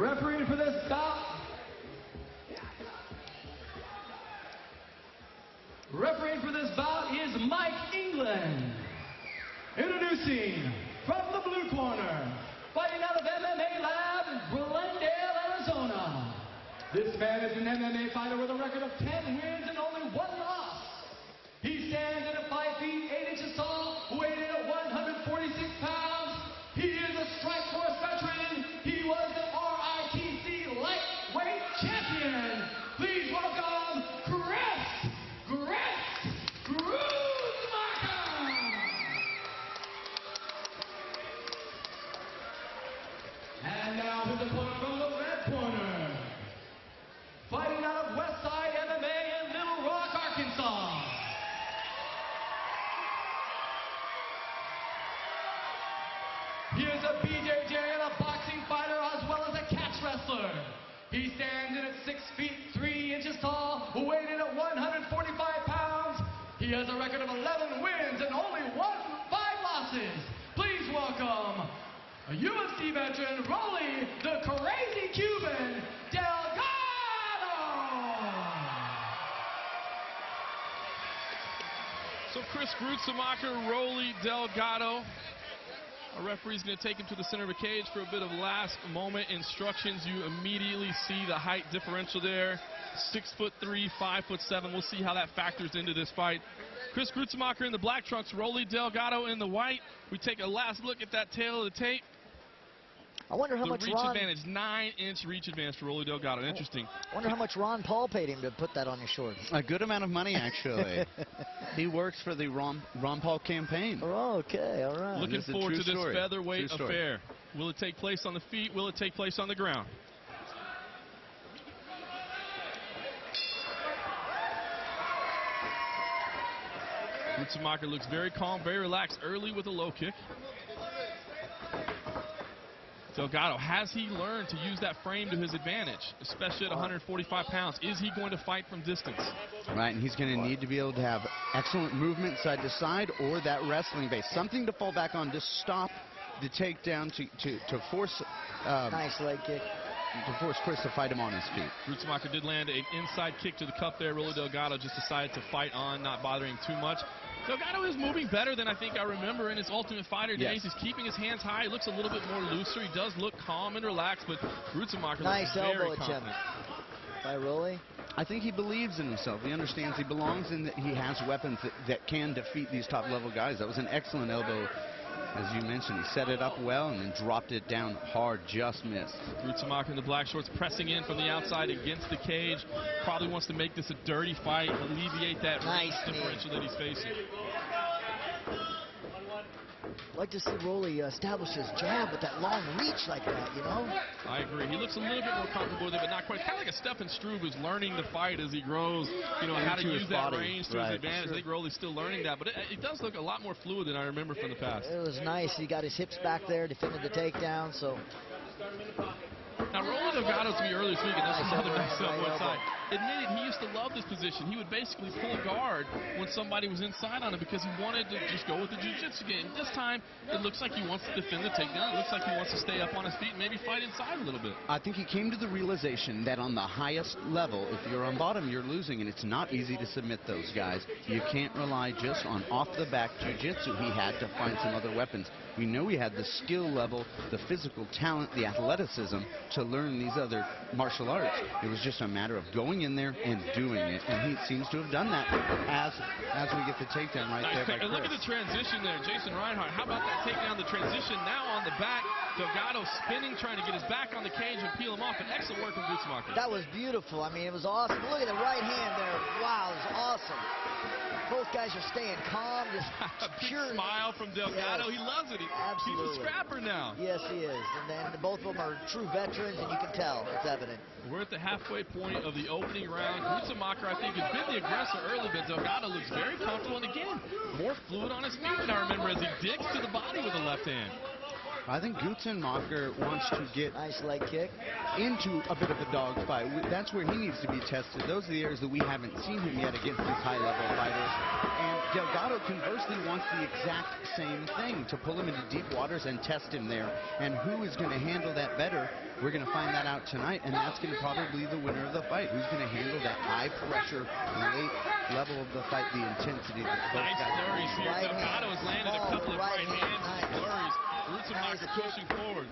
Refereeing for this bout. Refereeing for this bout is Mike England. Introducing from the blue corner, fighting out of MMA Lab, Glendale, Arizona. This man is an MMA fighter with a record of 10 wins and only 1 loss. He stands at 5 feet 8 inches tall, weighing at 146 pounds. He is a Strikeforce veteran. He was the RITC lightweight champion. Please welcome Chris Gruetzemacher. And now his opponent from the red corner, fighting out of Westside MMA in Little Rock, Arkansas. He is a BJJ and a boxing fighter as well as a catch wrestler. He stands in at 6 feet 3 inches tall, weighing at 145 pounds. He has a record of 11 wins and only 5 losses. Please welcome a UFC veteran, Roli the Crazy Cuban Delgado. So Chris Gruetzemacher, Roli Delgado. Our referee's going to take him to the center of the cage for a bit of last moment instructions. You immediately see the height differential there. 6'3", 5'7". We'll see how that factors into this fight. Chris Gruetzemacher in the black trunks, Roli Delgado in the white. We take a last look at that tail of the tape. I wonder how much reach Ron... advantage, 9-inch reach advantage for Roli Delgado. Interesting. I wonder how much Ron Paul paid him to put that on his shorts. A good amount of money, actually. He works for the Ron Paul campaign. Oh, okay, all right. Looking forward to this featherweight affair. Will it take place on the feet? Will it take place on the ground? Gruetzemacher looks very calm, very relaxed early with a low kick. Delgado, has he learned to use that frame to his advantage, especially at 145 pounds? Is he going to fight from distance? Right, and he's going to need to be able to have excellent movement side to side or that wrestling base. Something to fall back on to stop the takedown, to force... nice leg kick. To force Chris to fight him on his feet. Gruetzemacher did land an inside kick to the cup there. Roli Delgado just decided to fight on, not bothering too much. Delgado is moving better than I think I remember in his Ultimate Fighter days. Yes. He's keeping his hands high. He looks a little bit more looser. He does look calm and relaxed, but Gruetzemacher nice looks very elbow confident. By Roli. I think he believes in himself. He understands he belongs and that he has weapons that can defeat these top-level guys. That was an excellent elbow. As you mentioned, he set it up well and then dropped it down hard, just missed. Gruetzemacher in the black shorts pressing in from the outside against the cage. Probably wants to make this a dirty fight, alleviate that range differential that he's facing. I'd like to see Roli establish his jab with that long reach like that, you know? I agree. He looks a little bit more comfortable with it, but not quite. Kind of like a Stefan Struve who's learning to fight as he grows, you know, how to use that range to his advantage. Sure. I think Roli's still learning that, but it does look a lot more fluid than I remember from the past. It was nice. He got his hips back there, defended the takedown, so... Now, Roli Delgado, to me earlier this week, and that's another nice elbow inside, admitted he used to love this position. He would basically pull guard when somebody was inside on him because he wanted to just go with the jiu-jitsu game. This time, it looks like he wants to defend the takedown. It looks like he wants to stay up on his feet and maybe fight inside a little bit. I think he came to the realization that on the highest level, if you're on bottom, you're losing, and it's not easy to submit those guys. You can't rely just on off-the-back jiu-jitsu. He had to find some other weapons. We know he had the skill level, the physical talent, the athleticism to learn these other martial arts. It was just a matter of going in there and doing it, and he seems to have done that as we get the takedown right there by Chris. And look at the transition there, Jason Reinhardt. How about that takedown, the transition now on the back. Delgado spinning, trying to get his back on the cage and peel him off. An excellent work from Gruetzemacher. That was beautiful. I mean, it was awesome. Look at the right hand there. Wow, it was awesome. Both guys are staying calm, just pure smile from Delgado. Yes. He loves it. Absolutely. He's a scrapper now. Yes, he is. And then both of them are true veterans, and you can tell. It's evident. We're at the halfway point of the opening round. Gruetzemacher, I think, has been the aggressor early, but Delgado looks very comfortable. And again, more fluid on his feet than I remember as he digs to the body with the left hand. I think Gruetzemacher wants to get Nice leg kick. into a bit of a dogfight. That's where he needs to be tested. Those are the areas that we haven't seen him yet against these high-level fighters. And Delgado conversely wants the exact same thing, to pull him into deep waters and test him there. And who is going to handle that better? We're going to find that out tonight, and that's going to probably be the winner of the fight. Who's going to handle that high-pressure, late level of the fight, the intensity that both Nice guys flurries here. Right Delgado has landed a couple of right hands and flurries. Gruetzemacher pushing forward.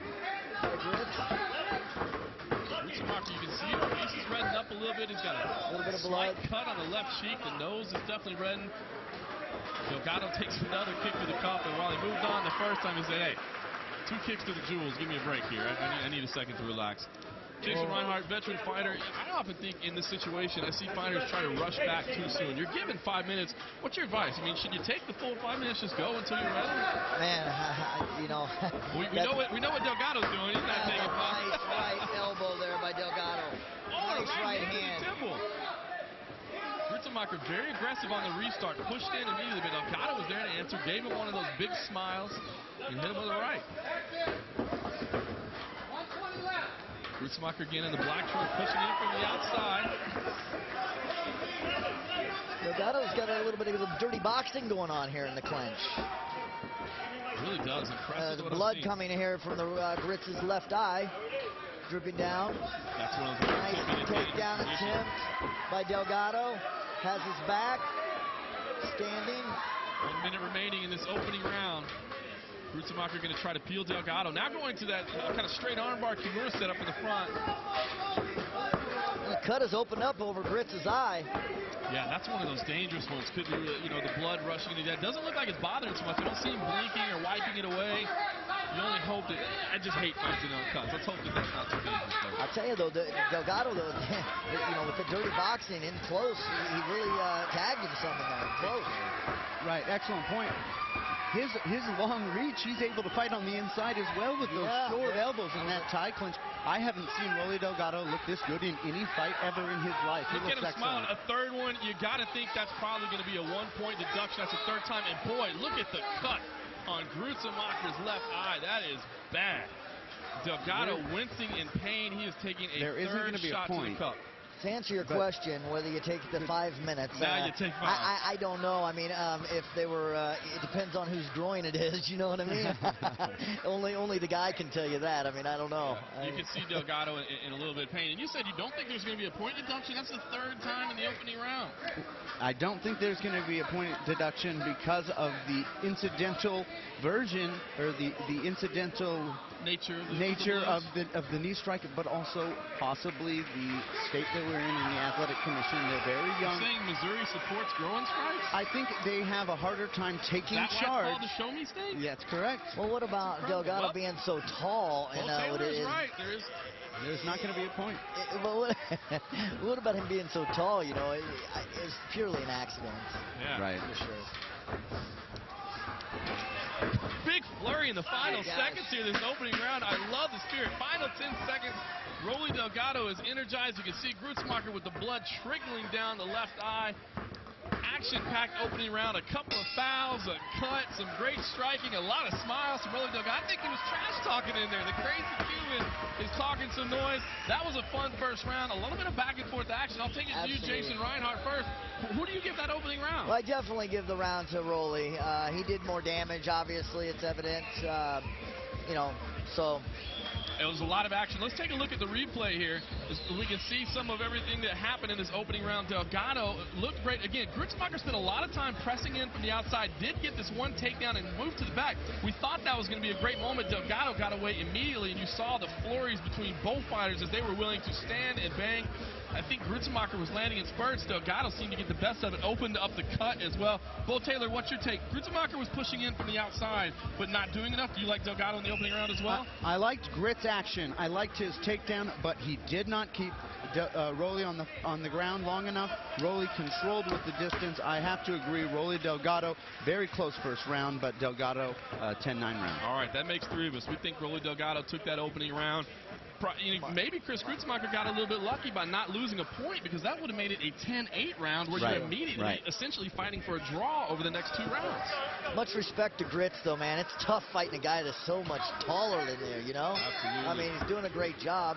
Gruetzemacher, you can see the face is reddened up a little bit. He's got a little bit of slight blood. cut on the left cheek. The nose is definitely reddened. Delgado takes another kick to the cup, and while he moved on the first time, he said, hey, 2 kicks to the jewels. Give me a break here. I need a second to relax. Jason Reinhardt, veteran fighter. I often think in this situation, I see fighters try to rush back too soon. You're given 5 minutes. What's your advice? I mean, should you take the full 5 minutes, just go until you're ready? Man, you know. we know what Delgado's doing. He's not taking 5. Nice right elbow there by Delgado. Oh, Nice right hand. Gruetzemacher very aggressive on the restart. Pushed in immediately, but Delgado was there to answer. Gave him one of those big smiles and hit him with a right. Gruetzemacher again in the black short, pushing in from the outside. Delgado's got a little bit of dirty boxing going on here in the clinch. Really does. Impressive. The blood coming here from the Gritz's left eye. Dripping down. That's one of those nice takedown attempt by Delgado. Has his back. Standing. 1 minute remaining in this opening round. Gruetzemacher going to try to peel Delgado. Now going to that kind of straight armbar Kimura setup in the front. And the cut has opened up over Gritz's eye. Yeah, that's one of those dangerous ones. Could be, the blood rushing into that. Doesn't look like it's bothering too much. I don't see him blinking or wiping it away. You only hope that. I just hate fighting on cuts. Let's hope that that's not too dangerous, though. I'll tell you, though, Delgado, though, with the dirty boxing in close, he really tagged him some in there. Close. Right, excellent point. His long reach, he's able to fight on the inside as well with those short elbows in that tie clinch. I haven't seen Roli Delgado look this good in any fight ever in his life. He look looks at him smiling. A third one, you got to think that's probably going to be a 1-point deduction. That's the third time. And boy, look at the cut on Gruetzemacher's left eye. That is bad. Delgado wincing in pain. He is taking a third shot to the cup. To answer your question, whether you take the 5 minutes, now you take 5. I don't know. I mean, if they were, it depends on whose groin it is. You know what I mean? only the guy can tell you that. I mean, I don't know. You can see Delgado in a little bit of pain. And you said you don't think there's going to be a point deduction. That's the third time in the opening round. I don't think there's going to be a point deduction because of the incidental version or the incidental nature of the knee strike, but also possibly the state that we're in the athletic commission. They're very young. You're saying Missouri supports growing strikes? I think they have a harder time taking charge. Is that why it's called the show me state? That's correct. Well, what about Delgado being so tall? And Taylor is right. There's not going to be a point. What about him being so tall? It's purely an accident. Yeah. Right. For sure. Big flurry in the final seconds here, this opening round. I love the spirit. Final 10 seconds. Roli Delgado is energized. You can see Gruetzemacher with the blood trickling down the left eye. Action-packed opening round. A couple of fouls, a cut, some great striking, a lot of smiles from Roli Delgado. I think he was trash talking in there. The crazy Cuban is talking some noise. That was a fun first round. A little bit of back and forth action. I'll take it to you, Jason Reinhardt, first. Who do you give that opening round? Well, I definitely give the round to Roli. He did more damage, obviously. It's evident. So. It was a lot of action. Let's take a look at the replay here. We can see some of everything that happened in this opening round. Delgado looked great. Again, Gruetzemacher spent a lot of time pressing in from the outside, did get this one takedown and moved to the back. We thought that was going to be a great moment. Delgado got away immediately, and you saw the flurries between both fighters as they were willing to stand and bang. I think Gruetzemacher was landing in spurts. Delgado seemed to get the best of it, opened up the cut as well. Bo Taylor, what's your take? Gruetzemacher was pushing in from the outside, but not doing enough. Do you like Delgado in the opening round as well? I liked Grit's action. I liked his takedown, but he did not keep Roli on the ground long enough. Roli controlled with the distance. I have to agree. Roli Delgado, very close first round, but Delgado 10-9 round. All right, that makes 3 of us. We think Roli Delgado took that opening round. maybe Chris Gruetzemacher got a little bit lucky by not losing a point, because that would have made it a 10-8 round where you're immediately essentially fighting for a draw over the next 2 rounds. Much respect to Gritz, though, man. It's tough fighting a guy that's so much taller than you, you know? Absolutely. I mean, he's doing a great job.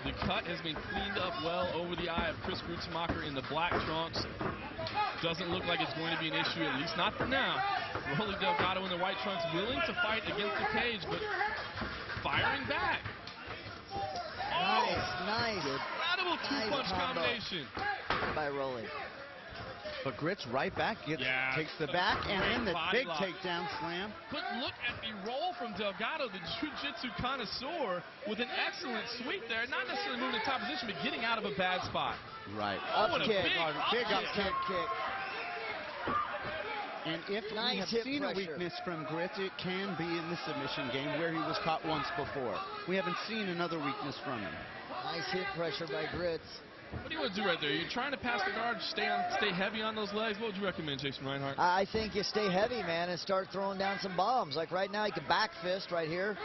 The cut has been cleaned up well over the eye of Chris Gruetzemacher in the black trunks. Doesn't look like it's going to be an issue, at least not for now. Roli Delgado in the white trunks, willing to fight against the cage, but firing back. Nice. Incredible two-punch combination by Roli. But Gritz right back, takes the back, and then the big takedown slam. But look at the roll from Delgado, the jiu-jitsu connoisseur, with an excellent sweep there. Not necessarily moving to top position, but getting out of a bad spot. Right. Up kick. Big up kick. And if we have seen a weakness from Gritz, it can be in the submission game where he was caught once before. We haven't seen another weakness from him. Nice hip pressure by Gritz. What do you want to do right there? You're trying to pass the guard, stay heavy on those legs. What would you recommend, Jason Reinhart? I think you stay heavy, man, and start throwing down some bombs. Like right now, you can back fist right here.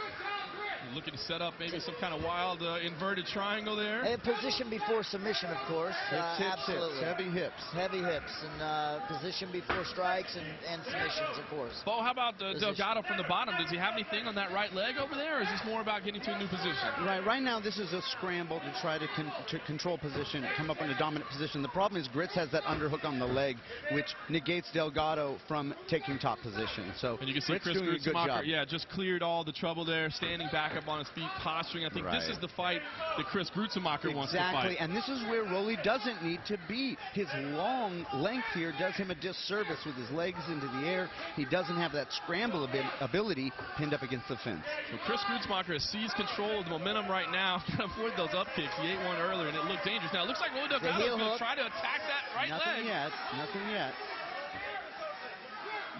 Looking to set up maybe some kind of wild inverted triangle there. And position before submission, of course. Absolutely. Heavy hips. Heavy hips. And position before strikes and submissions, of course. Bo, how about Delgado from the bottom? Does he have anything on that right leg over there, or is this more about getting to a new position? Right now, this is a scramble to try to control position, come up in a dominant position. The problem is Gritz has that underhook on the leg, which negates Delgado from taking top position. So and you can see Chris Gruetzemacher, just cleared all the trouble there, standing back up on his feet, posturing. I think this is the fight that Chris Gruetzemacher wants to fight. Exactly, and this is where Roli doesn't need to be. His long length here does him a disservice with his legs into the air. He doesn't have that scramble ability pinned up against the fence. So Chris Gruetzemacher has seized control of the momentum right now. Can't afford those up kicks. He ate one earlier, and it looked dangerous. Now, it looks like Roli Delgado is going to try to attack that right leg. Nothing yet.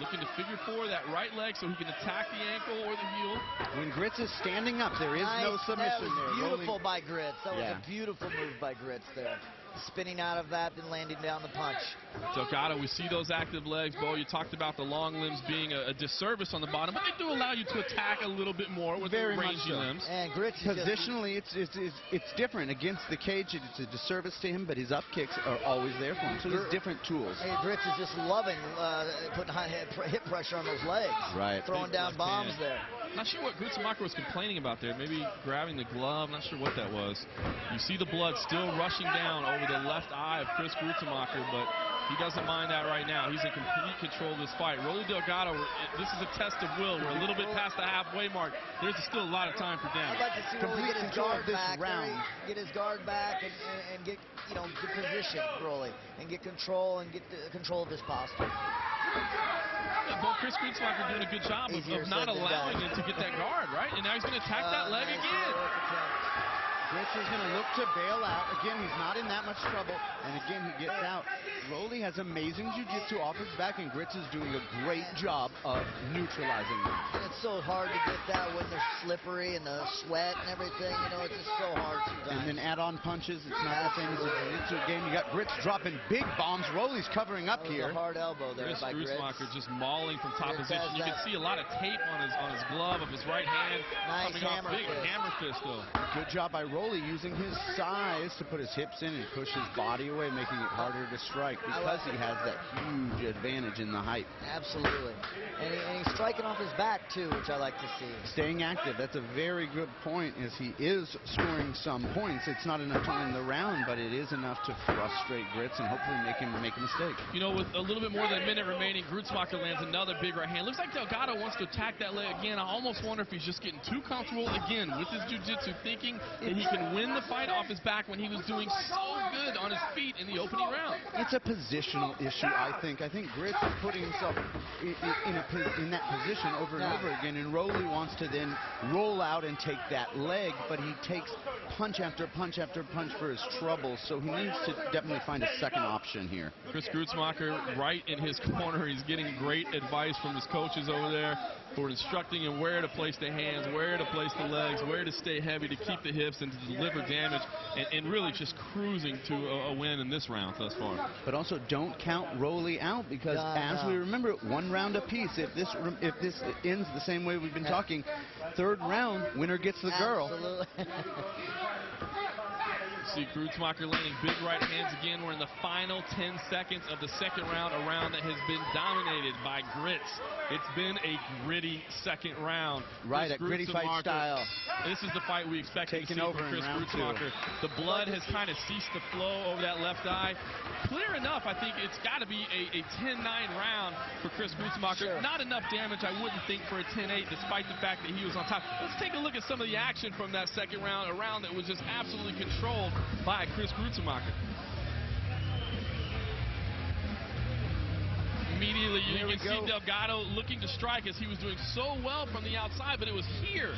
Looking to figure 4 that right leg so he can attack the ankle or the heel. When Gritz is standing up, there is no submission there. That was beautiful Roli. by Gritz. That was a beautiful move by Gritz there. Spinning out of that, then landing down the punch. Delgado, we see those active legs. Bo, you talked about the long limbs being a disservice on the bottom, but they do allow you to attack a little bit more with the rangy limbs. And Gritz positionally, it's different. Against the cage, it's a disservice to him, but his up kicks are always there for him. So there's different tools. Hey, Gritz is just loving putting high hip pressure on those legs. Right. Throwing down bombs there. Not sure what Gruetzemacher was complaining about there. Maybe grabbing the glove. Not sure what that was. You see the blood still rushing down over the left eye of Chris Gruetzemacher, but he doesn't mind that right now. He's in complete control of this fight. Roli Delgado, this is a test of will. We're a little bit past the halfway mark. There's still a lot of time for damage. I'd like to see Roli get his guard back. Get his guard back and get good position, Roli, and get control and get control of his posture. Well, Chris Gruetzemacher doing a good job of not allowing him to get that guard, right? And now he's going to attack that leg again. Gritz is going to look to bail out. Again, he's not in that much trouble. And again, he gets out. Roli has amazing jiu-jitsu off his back, and Gritz is doing a great job of neutralizing them. And it's so hard to get that when they're slippery and the sweat and everything. You know, it's just so hard sometimes. And then add-on punches. It's not the same as a jiu-jitsu game. You got Gritz dropping big bombs. Roli's covering up here. A hard elbow there by Gritz. Gruetzemacher just mauling from top position. You can see a lot of tape on his glove of his right hand. Nice coming off big hammer fist, though. Good job by Roli using his size to put his hips in and push his body away, making it harder to strike because he has that huge advantage in the height. Absolutely. And he's striking off his back, too, which I like to see. Staying active. That's a very good point, as he is scoring some points. It's not enough to win the round, but it is enough to frustrate Gritz and hopefully make him make a mistake. You know, with a little bit more than a minute remaining, Gruetzemacher lands another big right hand. Looks like Delgado wants to attack that leg again. I almost wonder if he's just getting too comfortable again with his jiu-jitsu, thinking that he can win the fight off his back when he was doing so good on his feet in the opening round. It's a positional issue, I think. I think Gritz is putting himself in that position over and over again, and Roli wants to then roll out and take that leg, but he takes punch after punch after punch for his trouble, so he needs to definitely find a second option here. Chris Gruetzemacher right in his corner. He's getting great advice from his coaches over there. for instructing him where to place the hands, where to place the legs, where to stay heavy, to keep the hips, and to deliver damage, and really just cruising to a win in this round thus far. But also don't count Roli out, because as we remember, 1 round apiece. If this ends the same way we've been talking, 3rd round, winner gets the girl. Absolutely. See Gruetzemacher landing big right hands again. We're in the final 10 seconds of the 2nd round, a round that has been dominated by Gritz. It's been a gritty 2nd round. Right, a gritty fight style. This is the fight we expected to see over from Chris Gruetzemacher. The blood has kind of ceased to flow over that left eye. Clear enough, I think it's got to be a 10-9 round for Chris Gruetzemacher. Sure. Not enough damage, I wouldn't think, for a 10-8, despite the fact that he was on top. Let's take a look at some of the action from that 2nd round, a round that was just absolutely controlled by Chris Gruetzemacher. Immediately, you can see Delgado looking to strike as he was doing so well from the outside, but it was here.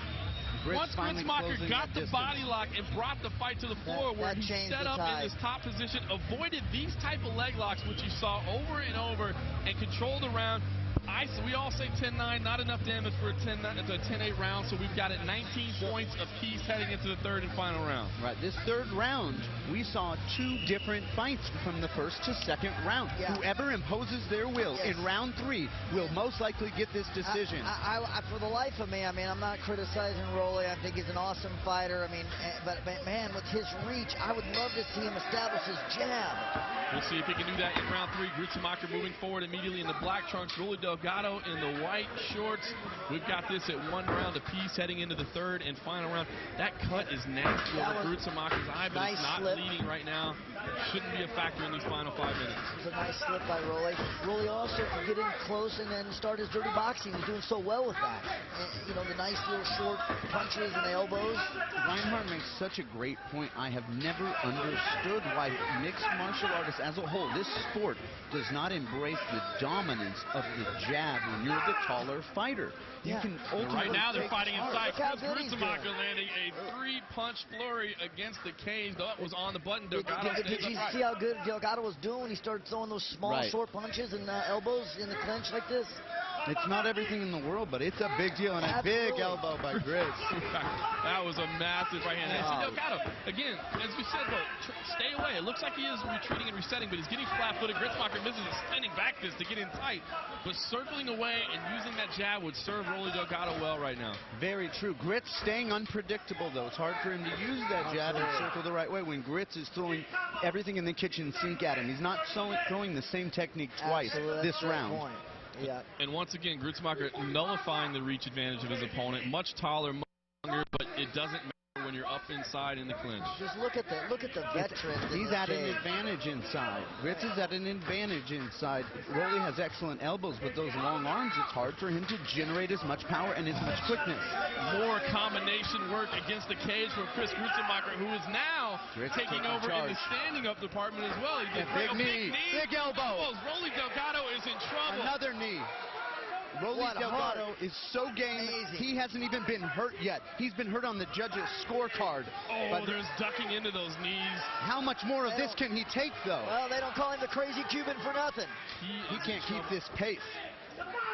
Once Gruetzemacher got the body lock and brought the fight to the floor, where he set up in this top position, avoided these type of leg locks, which you saw over and over, and controlled the round. We all say 10-9, not enough damage for a 10-8 round, so we've got it 19 points apiece heading into the 3rd and final round. Right, this 3rd round, we saw 2 different fights from the 1st to 2nd round. Yeah. Whoever imposes their will in round 3 will most likely get this decision. For the life of me, I mean, I'm not criticizing Roli. I think he's an awesome fighter. I mean, but man, with his reach, I would love to see him establish his jab. We'll see if he can do that in round 3. Gruetzemacher moving forward immediately in the black trunks. Roli Delgado in the white shorts. We've got this at 1 round apiece heading into the 3rd and final round. That cut is nasty over Gruetzemacher's eye, but it's not bleeding right now. Shouldn't be a factor in these final 5 minutes. It's a nice slip by Roli. Roli also can get in close and then start his dirty boxing. He's doing so well with that. And, you know, the nice little short punches and elbows. Reinhardt makes such a great point. I have never understood why mixed martial artists as a whole, this sport, does not embrace the dominance of the jab when you're the taller fighter. You can ultimately right now they're fighting inside. Chris Gruetzemacher landing a 3-punch flurry against the cage. That was on the button. Delgado Did you see how good Delgado was doing when he started throwing those small, short punches and elbows in the clinch like this? It's not everything in the world, but it's a big deal, and a big elbow by Gritz. That was a massive right hand. And see Delgado, again, as we said, though, stay away. It looks like he is retreating and resetting, but he's getting flat-footed. Gruetzemacher misses a spinning back fist to get in tight. But circling away and using that jab would serve Roli Delgado well right now. Very true. Gritz staying unpredictable, though. It's hard for him to use that jab and circle the right way when Gritz is throwing everything in the kitchen sink at him. He's not throwing the same technique twice this round. Yeah. And once again, Gruetzemacher nullifying the reach advantage of his opponent. Much taller, much longer, but it doesn't matter when you're up inside in the clinch. Just look at the veteran. He's at an advantage inside. Gritz is at an advantage inside. Roli has excellent elbows, but those long arms, it's hard for him to generate as much power and as much quickness. More combination work against the cage from Chris Gruetzemacher, who is now taking over in the standing up department as well. He did big knee, big elbow. Roli Delgado is in trouble. Another knee. Roli Delgado is so game. He hasn't even been hurt yet. He's been hurt on the judges' scorecard. Oh, but there's ducking into those knees. How much more of this can he take, though? Well, they don't call him the crazy Cuban for nothing. He can't keep this pace.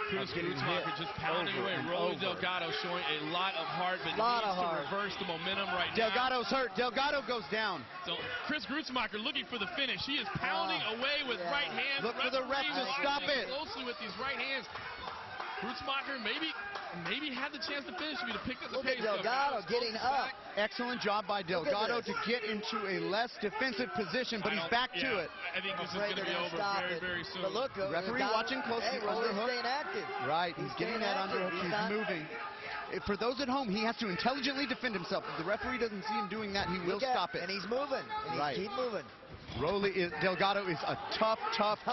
Chris Gruetzemacher just pounding away. Roli Delgado showing a lot of heart, but needs to reverse the momentum right now. Delgado's hurt. Delgado goes down. So Chris Gruetzemacher looking for the finish. He is pounding away with right hands. Look for the ref to stop it. Closely with these right hands. Gruetzemacher maybe had the chance to finish, to pick up the pace. Delgado getting up. Excellent job by Delgado to get into a less defensive position, but he's back to it. I think this is going to be over very, very soon. But look, referee watching closely. Roli's staying active. Right, he's getting that underhook. He's moving. For those at home, he has to intelligently defend himself. If the referee doesn't see him doing that, he will stop it. And he's moving. And keep moving. Delgado is a tough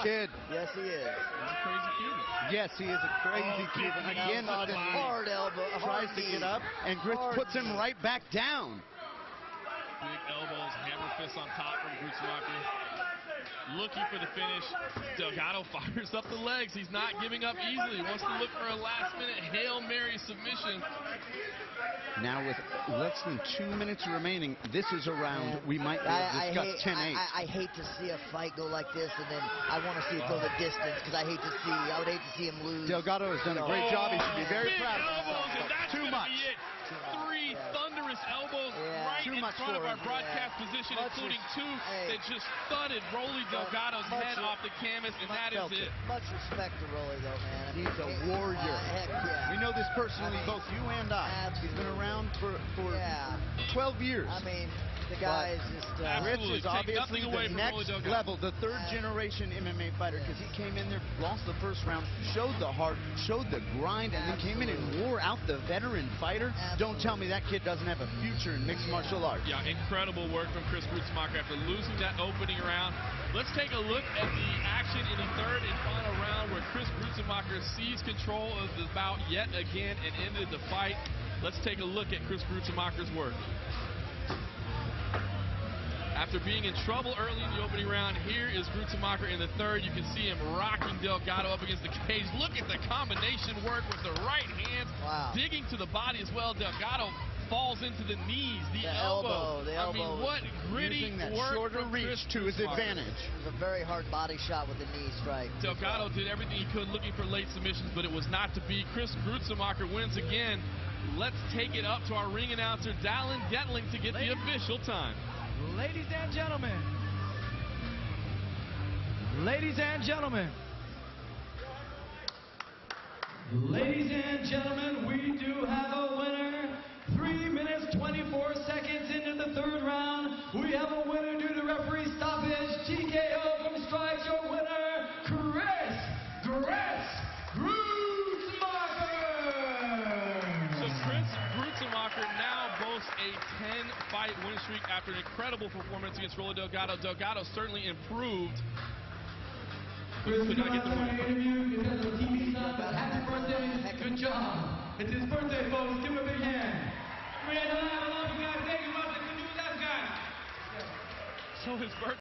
kid. Yes, he is. He's a crazy Cuban. Yes, he is a crazy Cuban. Again, hard elbow. Tries to get up, and Gritz puts him right back down. Big elbows, hammer fists on top from Gruetzemacher. looking for the finish. Delgado fires up the legs. He's not giving up easily. He wants to look for a last-minute Hail Mary submission. Now with less than 2 minutes remaining, this is a round we might be able to discuss 10-8. I hate to see a fight go like this, and then I want to see it go the distance, because I would hate to see him lose. Delgado has done a great job. He should be very proud of elbows, and himself. that's Too much. Be it. Three thunderous elbows right Too in much front of our him. broadcast position, including two that just thudded Roli Delgado's head off the canvas, and that is it. Much respect to Roli, though, man. I mean, He's a warrior. Heck yeah. We know this personally, both you and I. Absolutely. He's been around for 12 years. I mean, the guy is just... Absolutely. Gritz is Take obviously nothing away the from next Roli Delgado. level, the third generation MMA fighter, because he came in there, lost the first round, showed the heart, showed the grind, and then came in and wore out the veteran fighter. Don't tell me that kid doesn't have a future in mixed martial arts. Yeah, incredible work from Chris Gruetzemacher after losing that opening round. Let's take a look at the action in the third and final round, where Chris Gruetzemacher seized control of the bout yet again and ended the fight. Let's take a look at Chris Gruetzemacher's work. After being in trouble early in the opening round, here is Gruetzemacher in the third. You can see him rocking Delgado up against the cage. Look at the combination work with the right hands, digging to the body as well. Delgado falls into the knees, the elbow. I mean, what gritty using that work shorter from reach Chris to his advantage. It was a very hard body shot with the knee strike. Delgado did everything he could looking for late submissions, but it was not to be. Chris Gruetzemacher wins again. Let's take it up to our ring announcer, Dallin Getling, to get the official time. Ladies and gentlemen, ladies and gentlemen, ladies and gentlemen, we do have a winner. 3 minutes, 24 seconds into the third round. We have a winner due to referee stoppage. TKO from strikes, your winner, Chris Gruetzemacher. So Chris Gruetzemacher now boasts a 10-fight win streak after an incredible performance against Roli Delgado. Delgado certainly improved. Chris, we could not get the interview because of TV stuff, but happy birthday. Good job. It's his birthday, folks. Give him a big hand. So his birthday